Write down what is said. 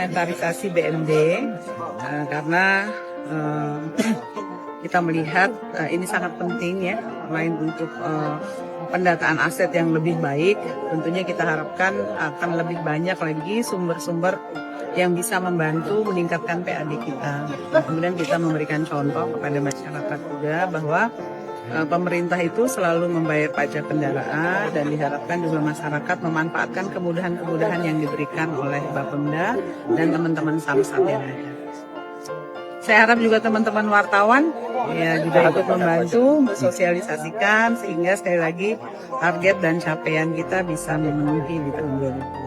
inventarisasi BMD karena kita melihat ini sangat penting ya, selain untuk pendataan aset yang lebih baik, tentunya kita harapkan akan lebih banyak lagi sumber-sumber yang bisa membantu meningkatkan PAD kita. Kemudian kita memberikan contoh kepada masyarakat juga bahwa pemerintah itu selalu membayar pajak kendaraan dan diharapkan juga masyarakat memanfaatkan kemudahan-kemudahan yang diberikan oleh Bapemda dan teman-teman Samsat yang ada. Saya harap juga teman-teman wartawan ya juga ikut membantu mensosialisasikan sehingga sekali lagi target dan capaian kita bisa memenuhi di tahun 2020.